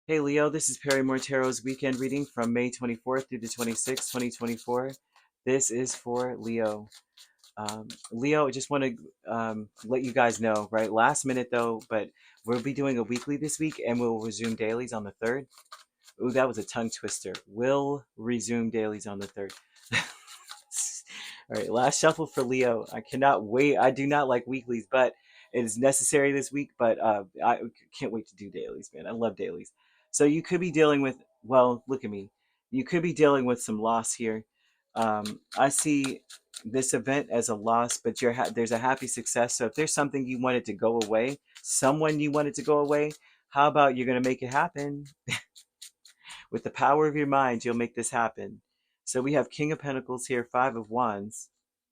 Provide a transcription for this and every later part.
Hey Leo, this is Perrymore Tarot's weekend reading from May 24th through the 26th, 2024. This is for Leo. Leo, I just want to let you guys know, right? Last minute though, but we'll be doing a weekly this week and we'll resume dailies on the 3rd. Ooh, that was a tongue twister. We'll resume dailies on the 3rd. All right, last shuffle for Leo. I cannot wait. I do not like weeklies, but it is necessary this week. But I can't wait to do dailies, man. I love dailies. So you could be dealing with, well, look at me. You could be dealing with some loss here. I see this event as a loss, but there's a happy success. So if there's something you wanted to go away, someone you wanted to go away, how about you're going to make it happen? With the power of your mind, you'll make this happen. So we have King of Pentacles here, Five of Wands,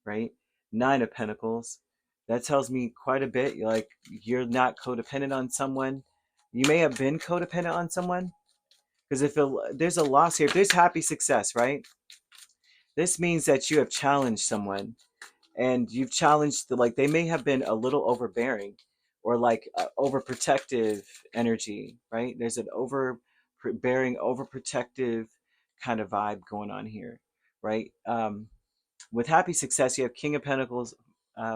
right? Nine of Pentacles. That tells me quite a bit. Like you're not codependent on someone. You may have been codependent on someone because if there's a loss here, if there's happy success, right? This means that you have challenged someone and you've challenged like they may have been a little overbearing or like overprotective energy, right? There's an overbearing, overprotective kind of vibe going on here, right? With happy success, you have King of Pentacles,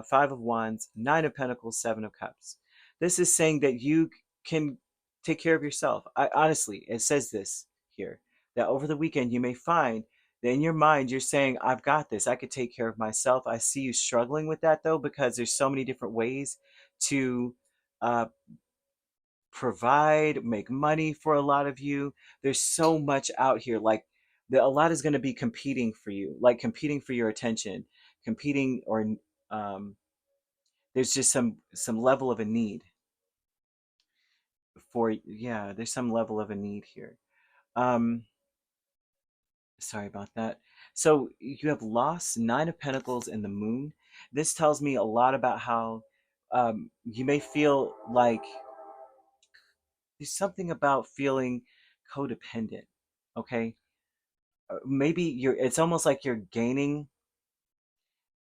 Five of Wands, Nine of Pentacles, Seven of Cups. This is saying that you can take care of yourself. Honestly, it says this here that over the weekend you may find that in your mind you're saying, I've got this. I could take care of myself. I see you struggling with that though, because there's so many different ways to uh, provide, make money for a lot of you. There's so much out here. Like a lot is going to be competing for you, like competing for your attention, competing or um, there's just some level of a need for yeah. There's some level of a need here. Um, Sorry about that. So you have lost Nine of Pentacles and the Moon. This tells me a lot about how you may feel like there's something about feeling codependent. Okay, maybe it's almost like you're gaining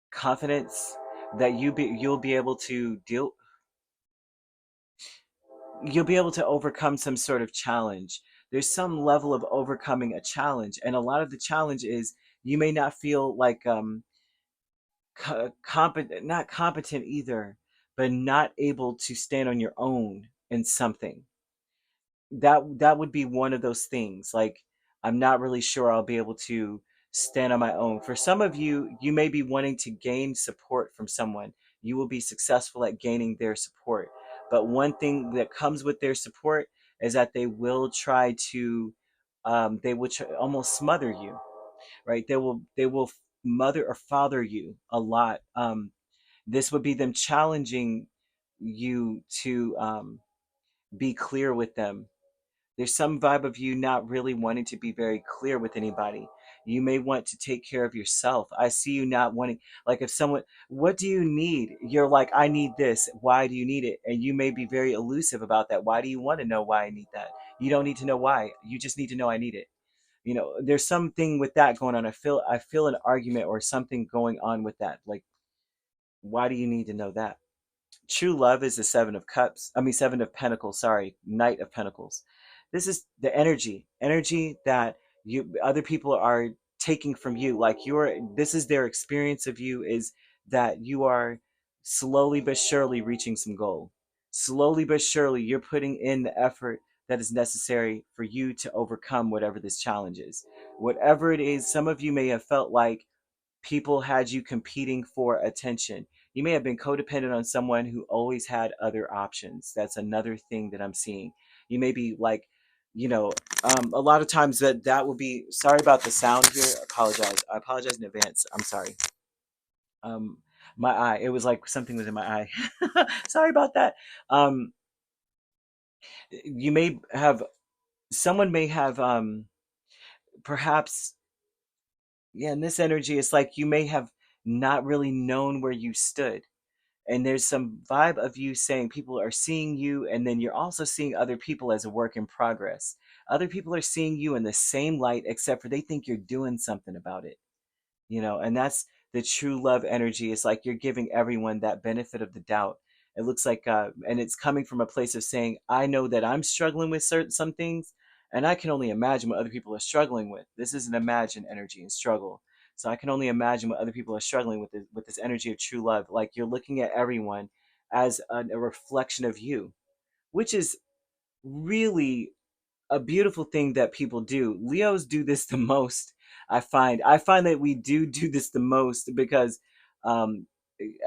confidence that you'll be able to deal you'll be able to overcome some sort of challenge. There's some level of overcoming a challenge, and a lot of the challenge is you may not feel like competent, not competent either, but not able to stand on your own in something. That would be one of those things. Like I'm not really sure I'll be able to stand on my own. For some of you, you may be wanting to gain support from someone. You will be successful at gaining their support. But one thing that comes with their support is that they will try to almost smother you, right? They will mother or father you a lot. This would be them challenging you to be clear with them. There's some vibe of you not really wanting to be very clear with anybody. You may want to take care of yourself. I see you not wanting, like, if someone, what do you need? You're like, I need this. Why do you need it? And you may be very elusive about that. Why do you want to know why I need that? You don't need to know why. You just need to know I need it. There's something with that going on. I feel an argument or something going on with that. Like, why do you need to know that? True love is the Seven of Cups. I mean, Seven of Pentacles. Sorry, Knight of Pentacles. This is the energy that you other people are taking from you. Like this is their experience of you is that you are slowly but surely reaching some goal. Slowly but surely, you're putting in the effort that is necessary for you to overcome whatever this challenge is. Whatever it is, some of you may have felt like people had you competing for attention. You may have been codependent on someone who always had other options. That's another thing that I'm seeing. You may be like, you know, a lot of times that will be. Sorry about the sound here. I apologize in advance. I'm sorry. Um, my eye. It was like something was in my eye. Sorry about that. Um, you may have someone may have perhaps yeah. In this energy, it's like you may have not really known where you stood, and there's some vibe of you saying people are seeing you, and then you're also seeing other people as a work in progress. Other people are seeing you in the same light, except for they think you're doing something about it, and that's the true love energy. It's like you're giving everyone that benefit of the doubt. It looks like, and it's coming from a place of saying, I know that I'm struggling with some things, and I can only imagine what other people are struggling with. This is an imagine energy and struggle. So I can only imagine what other people are struggling with this energy of true love. Like you're looking at everyone as a reflection of you, which is really a beautiful thing that people do. Leos do this the most. I find that we do this the most because um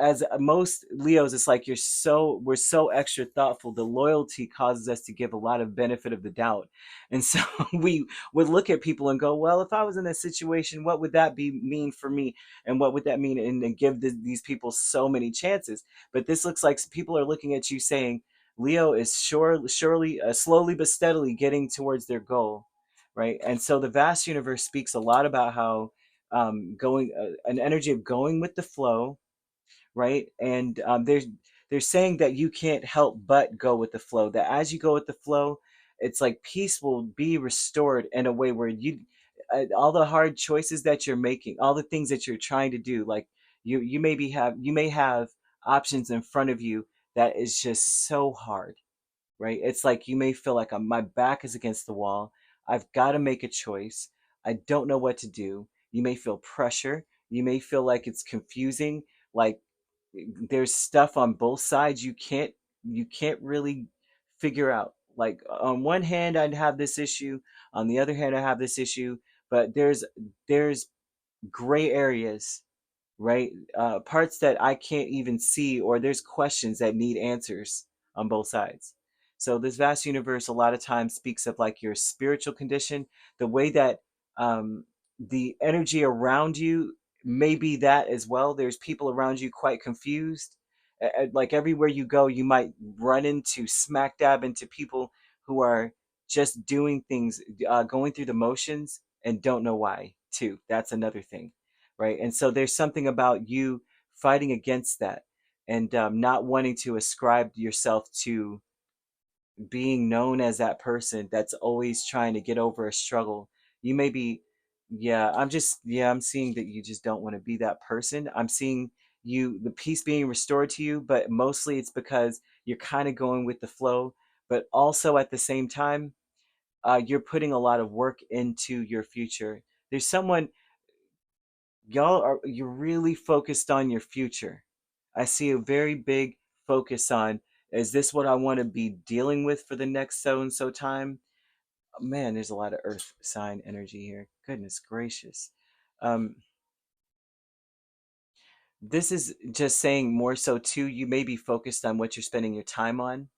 as most Leos, it's like we're so extra thoughtful. The loyalty causes us to give a lot of benefit of the doubt. And so we would look at people and go, well, if I was in a situation, what would that be mean for me? And what would that mean? And give these people so many chances. But this looks like people are looking at you saying, Leo is surely, slowly but steadily getting towards their goal, right? And so the vast universe speaks a lot about how going an energy of going with the flow, right? And they're saying that you can't help but go with the flow. That as you go with the flow, it's like peace will be restored in a way where all the hard choices that you're making, all the things that you're trying to do, like you may have options in front of you that is just so hard, right? It's like you may feel like my back is against the wall. I've got to make a choice. I don't know what to do. You may feel pressure. You may feel like it's confusing. Like there's stuff on both sides you can't really figure out. Like on one hand, I'd have this issue. On the other hand, I have this issue. But there's gray areas, right? Parts that I can't even see, or there's questions that need answers on both sides. So this vast universe a lot of times speaks of like your spiritual condition, the way that the energy around you may be that as well. There's people around you quite confused. Like everywhere you go, you might run into smack dab into people who are just doing things, going through the motions and don't know why, too. That's another thing, right? And so there's something about you fighting against that and not wanting to ascribe yourself to being known as that person that's always trying to get over a struggle. You may be, I'm seeing that you just don't want to be that person. I'm seeing the peace being restored to you, but mostly it's because you're kind of going with the flow, but also at the same time, you're putting a lot of work into your future. There's someone, you're really focused on your future. I see a very big focus on, is this what I want to be dealing with for the next so and so time? Man, there's a lot of earth sign energy here. Goodness gracious. Um, this is just saying more so too, you may be focused on what you're spending your time on.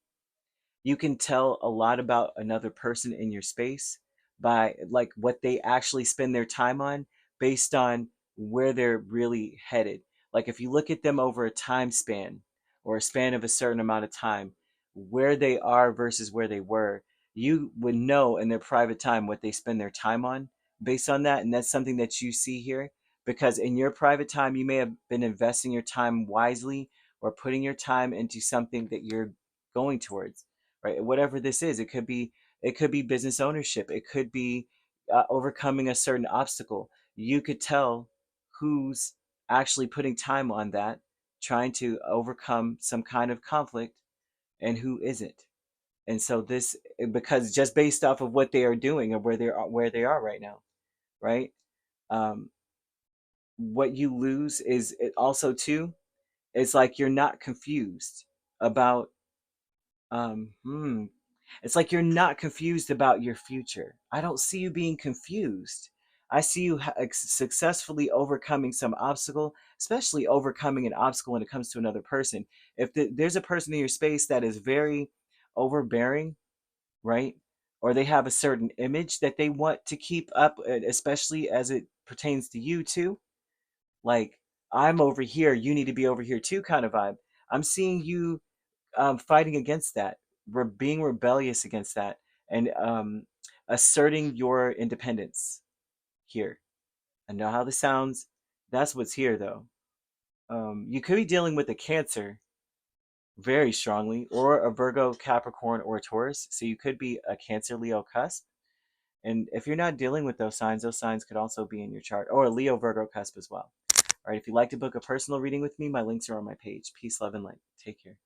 You can tell a lot about another person in your space by like what they actually spend their time on based on where they're really headed. Like if you look at them over a time span or a span of a certain amount of time, where they are versus where they were, you would know in their private time what they spend their time on based on that. And that's something that you see here because in your private time, you may have been investing your time wisely or putting your time into something that you're going towards, right? Whatever this is, it could be business ownership, it could be overcoming a certain obstacle. You could tell who's actually putting time on that, trying to overcome some kind of conflict, and who isn't. And so this, because just based off of what they are doing or where they are right now, right? Um, what you lose is it also too. It's like you're not confused about um, hmm, it's like you're not confused about your future. I don't see you being confused. I see you successfully overcoming some obstacle, especially overcoming an obstacle when it comes to another person. If there's a person in your space that is very overbearing, right? Or they have a certain image that they want to keep up, especially as it pertains to you too. Like, I'm over here, you need to be over here too, kind of vibe. I'm seeing you fighting against that. We're being rebellious against that and asserting your independence here. I know how this sounds. That's what's here, though. You could be dealing with a Cancer very strongly, or a Virgo, Capricorn, or a Taurus. So you could be a Cancer, Leo cusp. And if you're not dealing with those signs could also be in your chart, or a Leo, Virgo cusp as well. All right, if you'd like to book a personal reading with me, my links are on my page. Peace, love, and light. Take care.